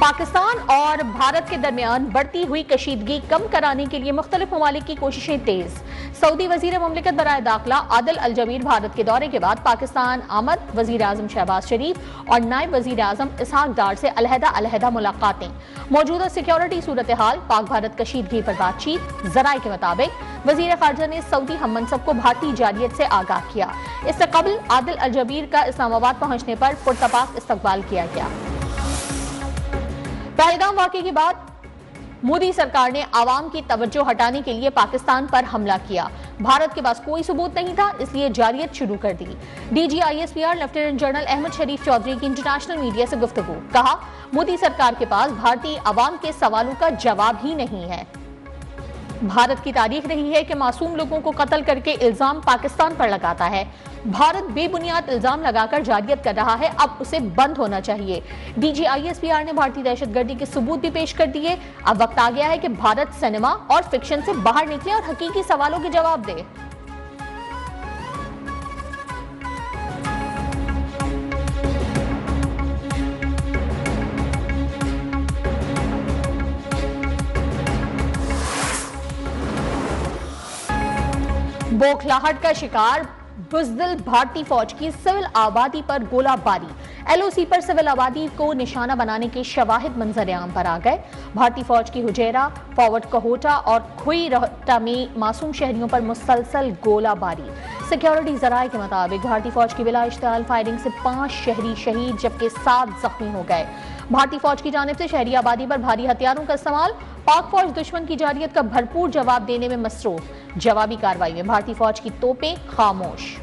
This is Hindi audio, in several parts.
पाकिस्तान और भारत के दरमियान बढ़ती हुई कशीदगी कम कराने के लिए मुख्तलिफ ममालिक की कोशिशें तेज। सऊदी वजीर मुमलिकत बराए दाखिला आदिल अल जबीर भारत के दौरे के बाद पाकिस्तान आमद। वजीर आजम शहबाज शरीफ और नायब वजीर आजम इसहाक डार से अलहदा मुलाकातें। मौजूदा सिक्योरिटी सूरत हाल, पाक भारत कशीदगी पर बातचीत। जराये के मुताबिक वजीर खारजा ने सऊदी हम मनसब को भारतीय जारियत से आगाह किया। इससे कबल आदिल अल जबीर का इस्लामाबाद पहुंचने पर पुरतपाक इस्तकबाल किया गया। पहलगाम वाक़े के बाद मोदी सरकार ने आवाम की तवज्जो हटाने के लिए पाकिस्तान पर हमला किया। भारत के पास कोई सबूत नहीं था, इसलिए जारियत शुरू कर दी। DGISPR लेफ्टिनेंट जनरल अहमद शरीफ चौधरी की इंटरनेशनल मीडिया से गुफ्तगू। कहा, मोदी सरकार के पास भारतीय आवाम के सवालों का जवाब ही नहीं है। भारत की तारीख रही है कि मासूम लोगों को कत्ल करके इल्जाम पाकिस्तान पर लगाता है। भारत बेबुनियाद इल्जाम लगाकर जारियत कर रहा है, अब उसे बंद होना चाहिए। DGISPR ने भारतीय दहशतगर्दी के सबूत भी पेश कर दिए। अब वक्त आ गया है कि भारत सिनेमा और फिक्शन से बाहर निकले और हकीकी सवालों के जवाब दे। बौखलाहट का शिकार बुज़दिल भारतीय फौज की सिविल आबादी पर गोलाबारी। LOC पर सिविल आबादी को निशाना बनाने के शवाहिद मंजर आम पर आ गए। भारतीय फौज की हुजैरा, फॉरवर्ड कहोटा और खुई रहटा में मासूम शहरियों पर मुसलसल गोलाबारी। सिक्योरिटी जराये के मुताबिक भारतीय फौज की बिला इश्तियाल फायरिंग से 5 शहरी शहीद जबकि 7 जख्मी हो गए। भारतीय फौज की जानिब से शहरी आबादी पर भारी हथियारों का इस्तेमाल। पाक फौज दुश्मन की जारियत का भरपूर जवाब देने में मसरूफ। जवाबी कार्रवाई में भारतीय फौज की तोपें खामोश।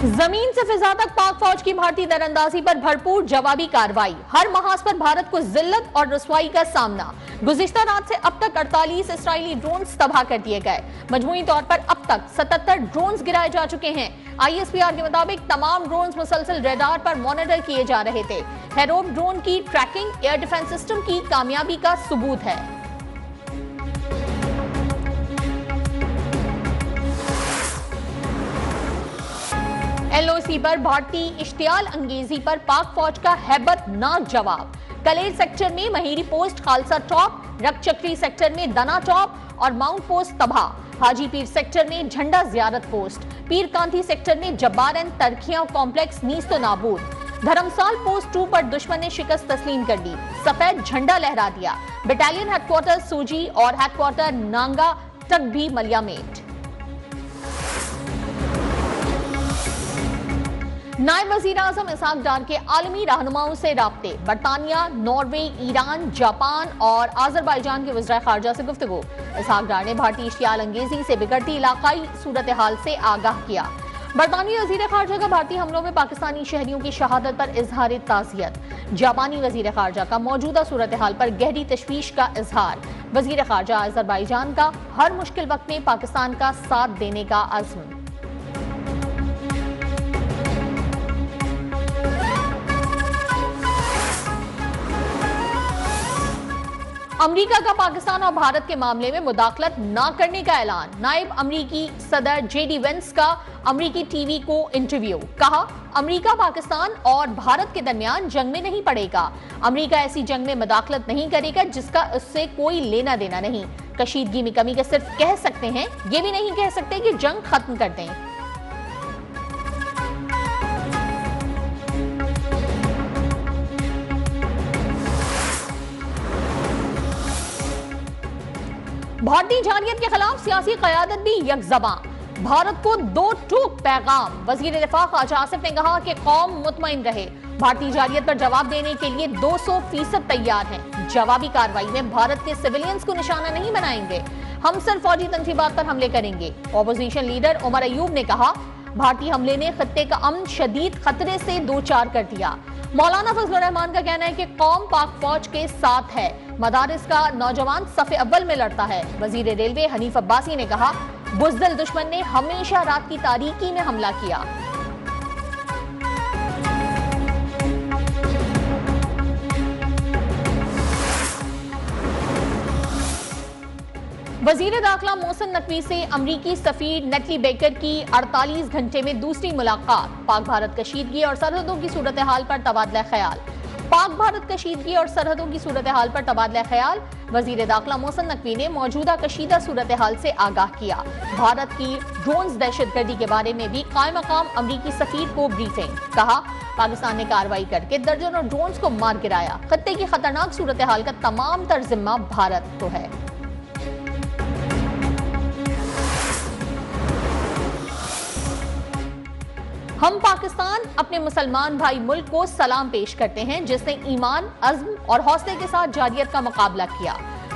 जमीन से फिजा तक पाक फौज की भारतीय दरअंदाजी पर भरपूर जवाबी कार्रवाई। हर महाज पर भारत को जिल्लत और रसवाई का सामना। गुज़िश्ता रात से अब तक 48 इसराइली ड्रोन्स तबाह कर दिए गए। मजमूई तौर पर अब तक 77 ड्रोन्स गिराए जा चुके हैं। ISPR के मुताबिक तमाम ड्रोन्स मुसलसल रेडार पर मॉनिटर किए जा रहे थे। हेरोप ड्रोन की ट्रैकिंग एयर डिफेंस सिस्टम की कामयाबी का सबूत है। LOC पर भारतीय इश्तियाल अंगेजी पर पाक फौज का हैबतनाक जवाब। कलेर सेक्टर में महीरी पोस्ट खालसा टॉप, रक्चक्री सेक्टर में दना टॉप और माउंट पोस्ट तबाह। हाजी पीर सेक्टर में झंडा जियारत पोस्ट, पीर कांधी सेक्टर में Jabbar and तरखियां complex नीस्तो नाबूद। Dharmsal post 2 पर दुश्मन ने शिकस्त तस्लीम कर दी, सफेद झंडा लहरा दिया। बटालियन हेडक्वार्टर सूजी और हेडक्वार्टर नांगा तक भी मलियामेट। नायब वजीर आजम इसहाक डार के आलमी रहनुमाओं से राब्ते। बरतानिया, नॉर्वे, ईरान, जापान और आजरबाईजान के वज़ीर खारजा से गुफ्तगू। इसहाक डार ने भारतीय इश्तियाल अंगेजी से बिगड़ती इलाकाई सूरत हाल से आगाह किया। बरतानी वज़ीर खारजा का भारतीय हमलों में पाकिस्तानी शहरियों की शहादत पर इजहार ताज़ियत। जापानी वज़ीर खारजा का मौजूदा सूरत हाल पर गहरी तशवीश का इजहार। वज़ीर खारजा आजरबाईजान का हर मुश्किल वक्त में पाकिस्तान का साथ देने का अज़्म। अमरीका का पाकिस्तान और भारत के मामले में मुदाखलत न करने का ऐलान। नायब अमरीकी सदर JD वेंस का अमरीकी टीवी को इंटरव्यू। कहा, अमरीका पाकिस्तान और भारत के दरमियान जंग में नहीं पड़ेगा। अमरीका ऐसी जंग में मुदाखलत नहीं करेगा जिसका उससे कोई लेना देना नहीं। कशीदगी में कमी का सिर्फ कह सकते हैं, ये भी नहीं कह सकते कि जंग खत्म कर दें। भारतीय जारियत के खिलाफ सियासी क़यादत भी यकज़बां। भारत को 2 टूक पैगाम। वज़ीर दिफा ख्वाजा आसिफ ने कहा कि कौम मुतमईन रहे, भारतीय जारियत पर जवाब देने के लिए 200% तैयार हैं। जवाबी कार्रवाई में भारत के सिविलियंस को निशाना नहीं बनाएंगे। हम सिर्फ फौजी तंसीबात पर हमले करेंगे। ऑपोजिशन लीडर उमर अयूब ने कहा, भारतीय हमले ने खत्ते का अमन शदीद खतरे से दो चार कर दिया। मौलाना फजलुर रहमान का कहना है कि कौम पाक फौज के साथ है। मदारिस का नौजवान सफ़े अव्वल में लड़ता है। वजीर रेलवे हनीफ अब्बासी ने कहा, बुज़दिल दुश्मन ने हमेशा रात की तारीकी में हमला किया। वजीर दाखिला मोहसिन नकवी से अमरीकी सफीर नेटली बेकर की 48 घंटे में दूसरी मुलाकात। पाक भारत कशीदगी और सरहदों की सूरत हाल पर तबादला ख्याल। पाक भारत कशीदगी और सरहदों की सूरत हाल पर तबादला ख्याल। वजीर दाखिला मोहसिन नकवी ने मौजूदा कशीदा सूरत हाल से आगाह किया। भारत की ड्रोन्स दहशतगर्दी के बारे में भी कायम मकाम अमरीकी सफीर को ब्रीफिंग। कहा, पाकिस्तान ने कार्रवाई करके दर्जनों ड्रोन्स को मार गिराया। खत्ते की खतरनाक सूरत हाल का तमाम तर जिम्मा भारत को है। हम पाकिस्तान अपने मुसलमान भाई मुल्क को सलाम पेश करते हैं जिसने ईमान, अज़्म और हौसले के साथ जारियत का मुकाबला किया।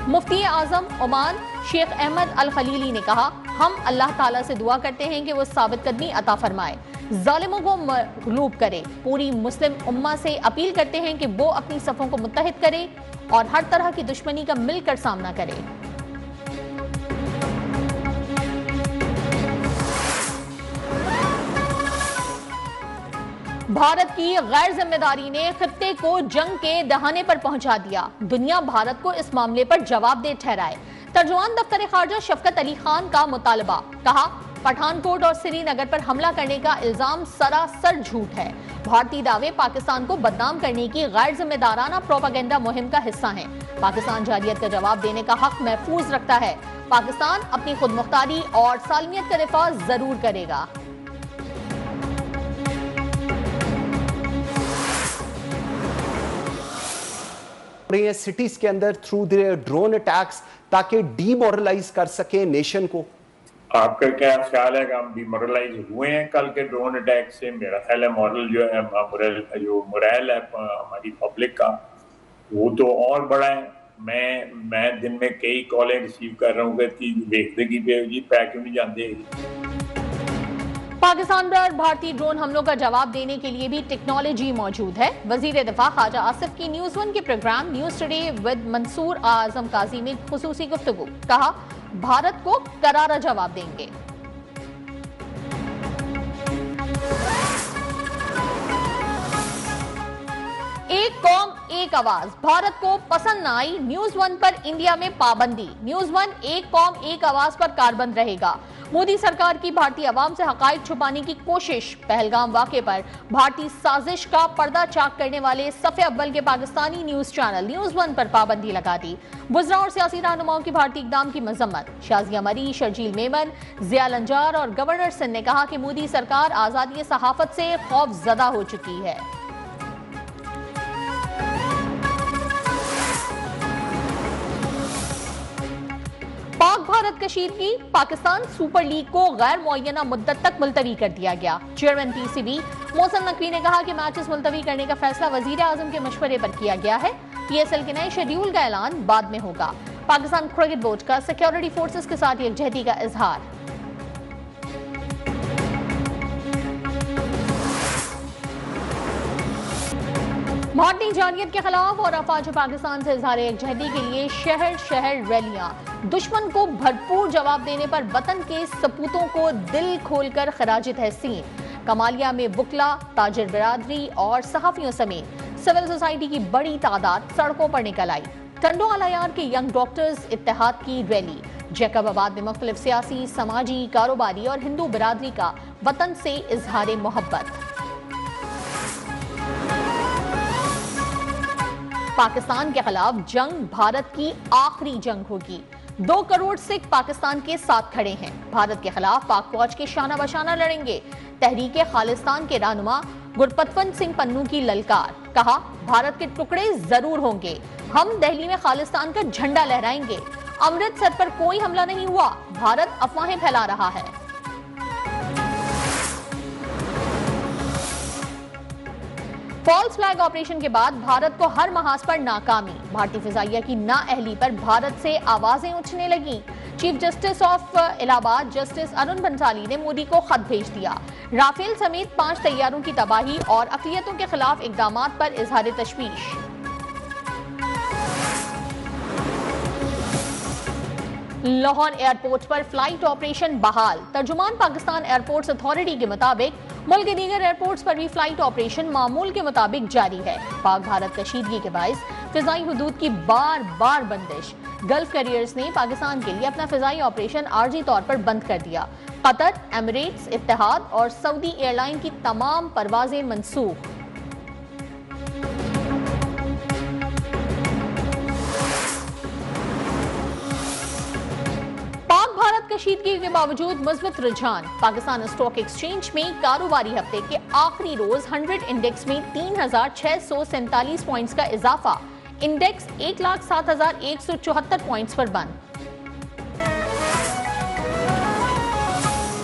मुफ्ती आजम ओमान शेख अहमद अल खलीली ने कहा, हम अल्लाह ताला से दुआ करते हैं कि वो साबित कदमी अता फरमाए, जालिमों को मग़लूब करे। पूरी मुस्लिम उम्मा से अपील करते हैं कि वो अपनी सफ़ों को मुत्तहिद करे और हर तरह की दुश्मनी का मिलकर सामना करे। भारत की गैर जिम्मेदारी ने खित्ते को जंग के दहाने पर पहुंचा दिया। दुनिया भारत को इस मामले पर जवाबदेह ठहराए। तर्जुमान दफ्तर खारजा शफकत अली खान का मुतालबा। कहा, पठानकोट और श्रीनगर पर हमला करने का इल्जाम सरासर झूठ है। भारतीय दावे पाकिस्तान को बदनाम करने की गैर जिम्मेदाराना प्रोपेगेंडा मुहिम का हिस्सा हैं। पाकिस्तान जारियत का जवाब देने का हक महफूज रखता है। पाकिस्तान अपनी खुद मुख्तारी और सालमियत का दिफा जरूर करेगा। रही है सिटीज के अंदर थ्रू ड्रोन अटैक्स ताकि डीमोरलाइज कर सके नेशन को। आपका क्या ख्याल है कि हम डीमोरलाइज हुए हैं कल के ड्रोन अटैक से? मेरा ख्याल है मॉरल जो है मोरल है हमारी पब्लिक का वो तो और बड़ा है। मैं दिन में कई कॉलें रिसीव कर रहा हूँ कि देखदगी पे जी पैक क्यों नहीं जाते। पाकिस्तान पर भारतीय ड्रोन हमलों का जवाब देने के लिए भी टेक्नोलॉजी मौजूद है। वजीर दिफा ख्वाजा आसिफ की न्यूज़ 1 के programme news today with Mansoor Azam Kazi में खुसूसी गुफ्तगू। कहा, भारत को करारा जवाब देंगे। एक कौम एक आवाज भारत को पसंद न आई, न्यूज़ 1 पर इंडिया में पाबंदी। न्यूज़ 1 एक कौम एक आवाज पर कारबंद रहेगा। मोदी सरकार की भारतीय अवाम से हकाइक छुपाने की कोशिश। पहलगाम वाक़े पर भारतीय साजिश का पर्दा चाक करने वाले सफ़े अव्वल के पाकिस्तानी न्यूज़ चैनल न्यूज़ 1 पर पाबंदी लगा दी। बुज़रा और सियासी रहनुमाओं की भारतीय इक़दाम की मजम्मत। शाजिया मरी, शर्जील मेमन, ज़िया लंजार और गवर्नर सिंध ने कहा कि मोदी सरकार आज़ादी सहाफ़त से खौफज़दा हो चुकी है। पाक भारत कशीदगी, पाकिस्तान सुपर लीग को गैर मुअय्यना मुद्दत तक मुलतवी कर दिया गया। चेयरमैन पीसीबी मोहसिन नकवी ने कहा कि मैचेस मुलतवी करने का फैसला वजीर आजम के मशवरे पर किया गया है। पीएसएल के नए शेड्यूल का ऐलान बाद में होगा। पाकिस्तान क्रिकेट बोर्ड का सिक्योरिटी फोर्सेस के साथ यकजहती का इजहार। भारतीय जानियत के खिलाफ और अफवाज पाकिस्तान से इजहार यकजहती के लिए शहर शहर रैलियां। दुश्मन को भरपूर जवाब देने पर वतन के सपूतों को दिल खोलकर खराज तहसीन। कमालिया में वुकला, ताजिर बिरादरी और सहाफियों समेत सिविल सोसाइटी की बड़ी तादाद सड़कों पर निकल आई। टंडो अलायार के यंग डॉक्टर्स इत्तेहाद की रैली। जैकबाबाद में मुख्तलिफ सियासी, समाजी, कारोबारी और हिंदू बिरादरी का वतन से इजहार मोहब्बत। पाकिस्तान के खिलाफ जंग भारत की आखिरी जंग होगी। 2 करोड़ सिख पाकिस्तान के साथ खड़े हैं। भारत के खिलाफ पाक फौज के शाना बशाना लड़ेंगे। तहरीक खालिस्तान के रहनुमा गुरपतवंत सिंह पन्नू की ललकार। कहा, भारत के टुकड़े जरूर होंगे, हम दिल्ली में खालिस्तान का झंडा लहराएंगे। अमृतसर पर कोई हमला नहीं हुआ, भारत अफवाहें फैला रहा है। फॉल्स फ्लैग ऑपरेशन के बाद भारत को हर महाज पर नाकामी। भारतीय फिजाइया की नाअहली पर भारत से आवाजें उठने लगी। Chief justice of Allahabad justice Arun Bansali ने मोदी को खत भेज दिया। राफेल समेत 5 तैयारों की तबाही और अक़लियतों के खिलाफ इक़दामात पर इजहार तशवीश। लाहौर एयरपोर्ट पर फ्लाइट ऑपरेशन बहाल। तर्जुमान पाकिस्तान एयरपोर्ट्स अथॉरिटी के मुताबिक मुल्क के दीगर एयरपोर्ट्स पर भी फ्लाइट ऑपरेशन मामूल के मुताबिक जारी है। पाक भारत कशीदगी के बायस फिजाई हुदूद की बार बार बंदिश। गल्फ कैरियर्स ने पाकिस्तान के लिए अपना फिजाई ऑपरेशन आर्जी तौर पर बंद कर दिया। कतर, एमिरेट्स, इत्तेहाद और सऊदी एयरलाइन की तमाम परवाजें मनसूख। भारत कशीदगी के बावजूद मजबूत रुझान। पाकिस्तान स्टॉक एक्सचेंज में कारोबारी हफ्ते के आखिरी रोज 100 इंडेक्स में 3,647 पॉइंट्स का इजाफा। इंडेक्स 1,07,174 पॉइंट्स पर बंद।